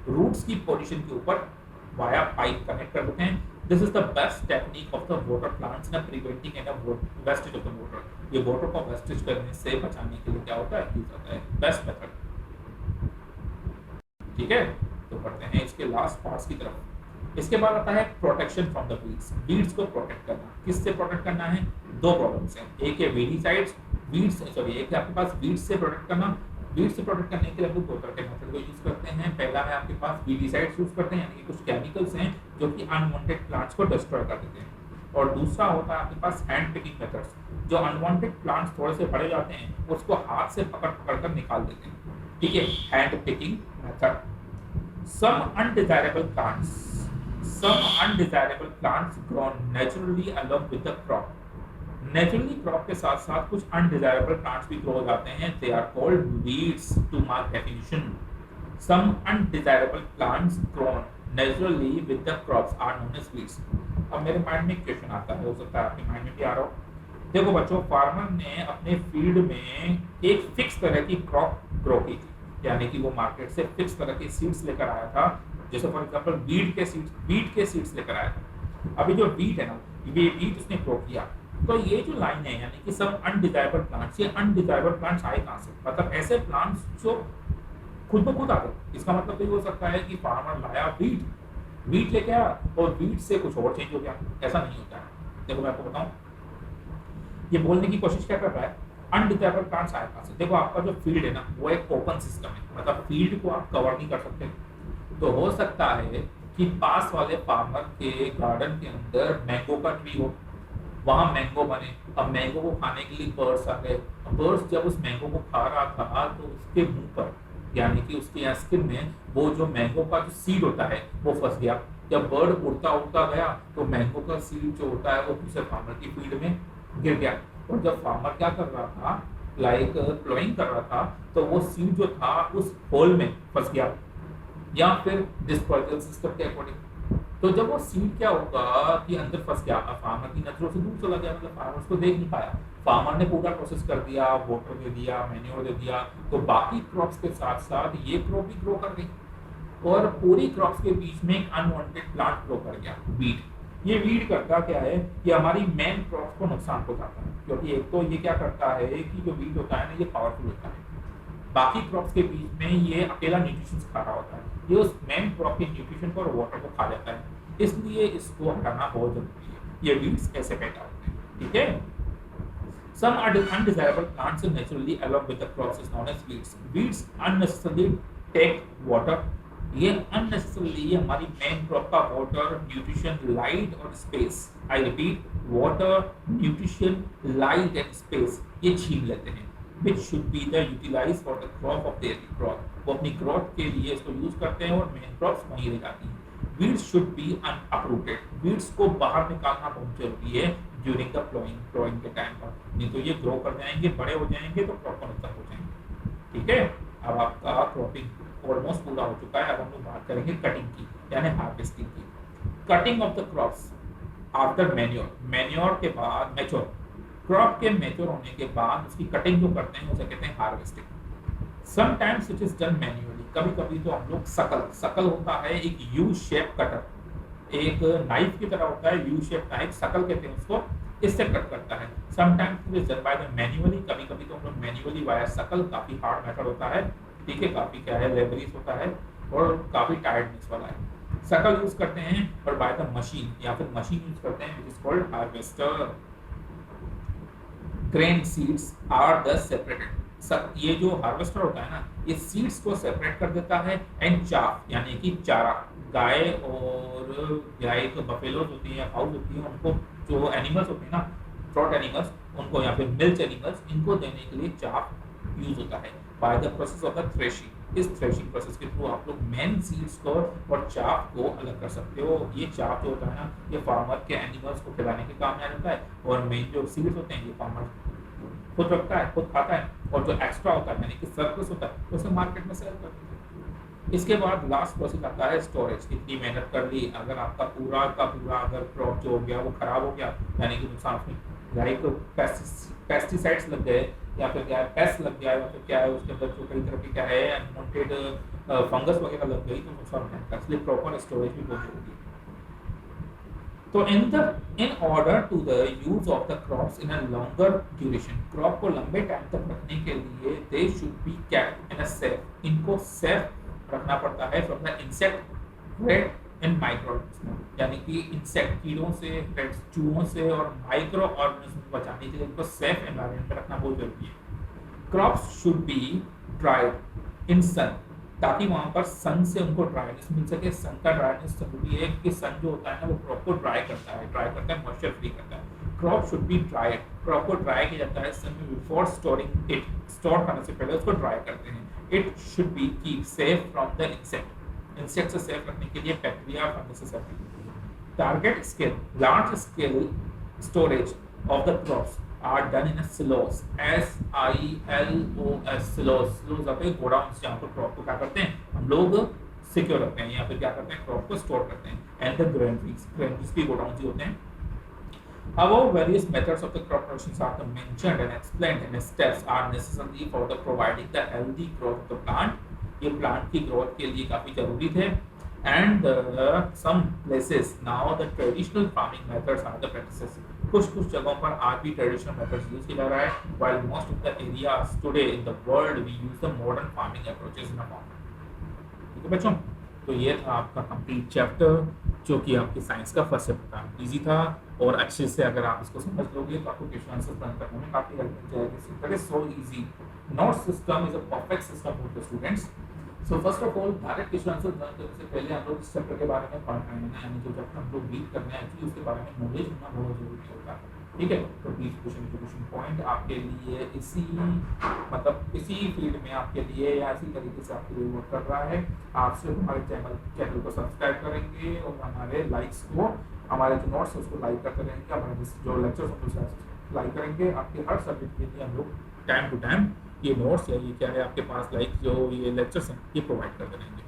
roots की पोजीशन के ऊपर वाया पाइप कनेक्ट कर देते हैं। This is the best technique of the water plants in preventing and wastage of the water. ये वाटर को वेस्टेज करने से बचाने के लिए क्या होता है, यूज होता है, बेस्ट मेथड, ठीक है। तो पढ़ते हैं इसके लास्ट पार्ट्स की तरफ। इसके बाद आता है protection from the weeds. Weeds को प्रोटेक्ट करना, किससे प्रोटेक्ट करना है, दो प्रॉब्लम्स हैं, एक है वीडीसाइड्स, एक है आपके पास वीड्स से प्रोटेक्ट करना। वीड्स से प्रोटेक्ट करने के लिए हम लोग दो तरह के मेथड को यूज करते हैं। पहला है आपके पास वीडीसाइड्स यूज करते हैं, यानी कि कुछ केमिकल्स हैं जो कि अनवांटेड प्लांट्स को डिस्ट्रॉय कर देते हैं। और दूसरा होता है आपके पास हैंड पिकिंग मेथड्स, जो अनवांटेड प्लांट्स थोड़े से बड़े जाते हैं उसको हाथ से पकड़ पकड़ कर निकाल देते हैं, ठीक है, hand picking method. Some undesirable plants grow naturally along with the crop. Naturally crop के साथ साथ कुछ undesirable plants भी grow हो जाते हैं. They are called weeds to mark definition. Some undesirable plants grown naturally with the crops are known as weeds. अब मेरे माइंड में क्वेश्चन आता है, हो सकता है आपके माइंड में भी आ रहा हो। देखो बच्चों, फार्मर ने अपने फील्ड में एक फिक्स तरह की क्रॉप ग्रो की थी, यानी कि वो मार्केट से फिक्स तरह के सीड्स लेकर आया था। जैसे फॉर एग्जांपल वीट के सीड्स लेकर आया था। अभी जो वीट है ना, ये वीट उसने ग्रो किया, तो ये जो लाइन है यानी कि सब अनडिजायरेबल प्लांट्स, ये अनडिजायरेबल प्लांट्स आए कहाँ से, मतलब ऐसे प्लांट्स जो खुद ब खुद आते। इसका मतलब तो ये हो सकता है कि फार्मर लाया वीट लेके आया और वीट से कुछ और चेंज हो गया, ऐसा नहीं होता है। देखो मैं आपको बताऊं, ये बोलने की कोशिश क्या कर रहा है, अनडिजायरेबल प्लांट्स आए कहाँ से। देखो आपका जो फील्ड है ना वो एक ओपन सिस्टम है, मतलब फील्ड को आप कवर नहीं कर सकते। तो हो सकता है कि पास वाले फार्मर के गार्डन के अंदर मैंगो का ट्री हो, वहां मैंगो बने। अब मैंगो को खाने के लिए बर्ड्स आ गए। बर्ड्स जब उस मैंगो को खा रहा था तो उसके मुंह पर यानी कि उसके यहाँ स्किन में वो जो मैंगो का जो सीड होता है वो फंस गया। जब बर्ड उड़ता उड़ता गया तो मैंगो का सीड जो होता है वो दूसरे फार्मर की फील्ड में गिर गया। और जब फार्मर क्या कर रहा था, लाइक प्लॉइंग कर रहा था, तो वो सीड जो था उस होल में फंस गया, या फिर डिस्पर्सल सिस्टम के अकॉर्डिंग। तो जब वो सीड क्या होगा कि अंदर फंस गया, फार्मर की नजरों से दूर चला गया, मतलब फार्मर उसको देख नहीं पाया। फार्मर ने पूरा प्रोसेस कर दिया, वाटर दे दिया, मैन्योर दे दिया, तो बाकी क्रॉप्स के साथ साथ ये क्रॉप भी ग्रो कर गई और पूरी क्रॉप्स के बीच में एक अनवांटेड प्लांट ग्रो कर गया, वीड। ये वीड करता क्या है कि हमारी मेन क्रॉप्स को नुकसान पहुंचाता है, क्योंकि एक तो ये क्या करता है कि जो वीड होता है ना ये पावरफुल होता है, बाकी क्रॉप्स के बीच में ये अकेला न्यूट्रिशन खा रहा होता है, ये उस मेन क्रॉप के न्यूट्रिशन को और वाटर को खा जाता है, इसलिए इसको हटाना बहुत जरूरी है। ये वीड्स ऐसे पैदा होते हैं, ठीक है। Some undesirable plants naturally along with the crops is known as weeds. Weeds unnecessarily take water. ये unnecessarily ये हमारी main crop का water, nutrition, light और space. I repeat, water, nutrition, light and space ये छीन लेते हैं, which should be the utilized for the crop of their crop. वो अपनी crop के लिए इसको use करते हैं और main crops वहीं रह जाती हैं। Weeds should be uprooted. Weeds को बाहर निकालना बहुत जरूरी है ड्यूरिंग द प्लॉइंग के टाइम पर, नहीं तो ये ग्रो कर जाएंगे, बड़े हो जाएंगे तो क्रॉप का नुकसान हो जाएंगे, ठीक है। अब आपका क्रॉपिंग ऑलमोस्ट पूरा हो चुका है। अब हम लोग बात करेंगे कटिंग की, यानी हार्वेस्टिंग की। Cutting of the crops after manure के बाद मैच्योर, क्रॉप के मैच्योर होने के बाद उसकी कटिंग जो करते हैं उसे कहते हैं harvesting. Sometimes it is done manually, कभी कभी तो हम लोग सकल होता है एक यू शेप कटर, एक नाइफ की तरह होता है, यू शेप नाइफ सकल कहते हैं उसको, इससे कट करता है। Sometimes it is done by the manually, कभी कभी तो हम लोग मैन्युअली वाया सकल, काफी हार्ड मेथड होता है, ठीक है, काफी क्या है लेबरियस होता है और काफी टायर्डनेस वाला है। सकल यूज करते हैं और बाय द मशीन या फिर मशीन यूज करते हैं, which is called harvester. Grain seeds are the separated. ये जो हार्वेस्टर होता है ना, ये सीड्स को सेपरेट कर देता है, एंड चाफ यानी कि चारा, गाय और गाय तो बफेलोज होती है या काउज होती है, उनको जो एनिमल्स होते हैं ना, ट्रॉट एनिमल्स, उनको या फिर मिल्क एनिमल्स, इनको देने के लिए चाफ यूज होता है by the process of the threshing. इस थ्रेशिंग प्रोसेस के थ्रू आप लोग मेन सीड्स को और चाफ को अलग कर सकते हो। ये चाफ जो होता है ना, ये फार्मर के एनिमल्स को खिलाने के काम में आ जाता है, और मेन जो सीड्स होते हैं ये फार्मर खुद रखता है, खुद खाता है, और जो एक्स्ट्रा होता है यानी कि सरप्लस होता है उसे मार्केट में सेल कर देते हैं। इसके बाद लास्ट प्रोसेस आता है स्टोरेज। इतनी मेहनत कर ली, अगर आपका पूरा का पूरा अगर क्रॉप जो हो गया वो खराब हो गया, यानी कि नुकसान उसमें, लाइक पेस्टिसाइड्स लग गए, या फिर क्या है पेस्ट लग गया, या फिर क्या है उसके अंदर जो कई तरह की क्या है अनवांटेड फंगस वगैरह लग गई, तो नुकसान है, इसलिए प्रॉपर स्टोरेज भी बहुत जरूरी है। तो in order to the use of the crops in a longer duration, crop को लंबे टाइम तक रखने के लिए they should be kept in a safe, इनको सेफ रखना पड़ता है from the insect, red and micro organism, यानी कि इंसेक्ट कीड़ों से, रेड्स चूहों से, और माइक्रो ऑर्गेनिज्म को बचाने के लिए इनको सेफ एनवायरनमेंट में रखना बहुत जरूरी है। Crops should be dried in sun, ताकि वहां पर सन से उनको ड्राइनेस मिल सके। सन का ड्राइनेस जरूरी है कि सन जो होता है ना वो क्रॉप को ड्राई करता है, मॉइस्चर फ्री करता है। Crop should be dried, crop को ड्राई किया जाता है सन में बिफोर स्टोरिंग इट, स्टोर करने से पहले उसको ड्राई करते हैं। It should be keep safe from the insect, insect से सेफ रखने के लिए बैक्टीरिया, फंगस से सेफ रखने के लिए। Target scale, large scale storage of the crops are done in a silos, SILOS, silos, silos आते हैं गोडाउन्स, जहाँ पर क्रॉप को क्या करते हैं हम लोग सिक्योर रखते हैं, या फिर क्या करते हैं क्रॉप को स्टोर करते हैं। एंड द ग्रेनरीज भी गोडाउन्स ही होते हैं। Above, various methods of the crop production are mentioned and explained, and steps are necessary for the providing the healthy growth of the plant. ये प्लांट की ग्रोथ के लिए काफी जरूरी थे। And some places now the traditional farming methods are the practices. कुछ जगहों पर आज भी ट्रेडिशनल मेथड्स यूज किया जा रहा है, while most of the areas today in the world we use the modern farming approaches in a farming. ठीक है बच्चों, तो ये था आपका कंप्लीट चैप्टर, जो कि आपकी साइंस का फर्स्ट चैप्टर था। इजी था, और अच्छे से अगर आप इसको समझ लोगे तो आपको क्वेश्चन आंसर बन करने में काफी हेल्प मिल जाएगी। That is so easy. Note system is a perfect system for the students. So first of all direct question answer learn करने से पहले हम लोग इस चैप्टर के बारे में पढ़ रहे हैं, यानी जो चैप्टर हम लोग रीड करने हैं एक्चुअली उसके बारे में नॉलेज होना बहुत जरूरी होता है। ठीक है, तो प्लीज क्वेश्चन पॉइंट आपके लिए इसी फील्ड में आपके लिए या इसी तरीके से आपके लिए वर्क कर रहा है। आप सिर्फ हमारे चैनल को सब्सक्राइब करेंगे और हमारे लाइक्स को, हमारे जो नोट्स है उसको लाइक करते रहेंगे, हमारे जो लेक्चर्स हैं उसको लाइक करेंगे। आपके हर सब्जेक्ट के लिए हम लोग टाइम टू टाइम ये नोट्स या ये क्या है आपके पास लाइक जो ये लेक्चर्स हैं ये प्रोवाइड करते रहेंगे।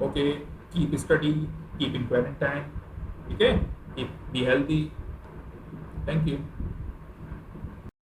Okay, keep study, keep in quarantine, ठीक है, बी हेल्दी, थैंक यू।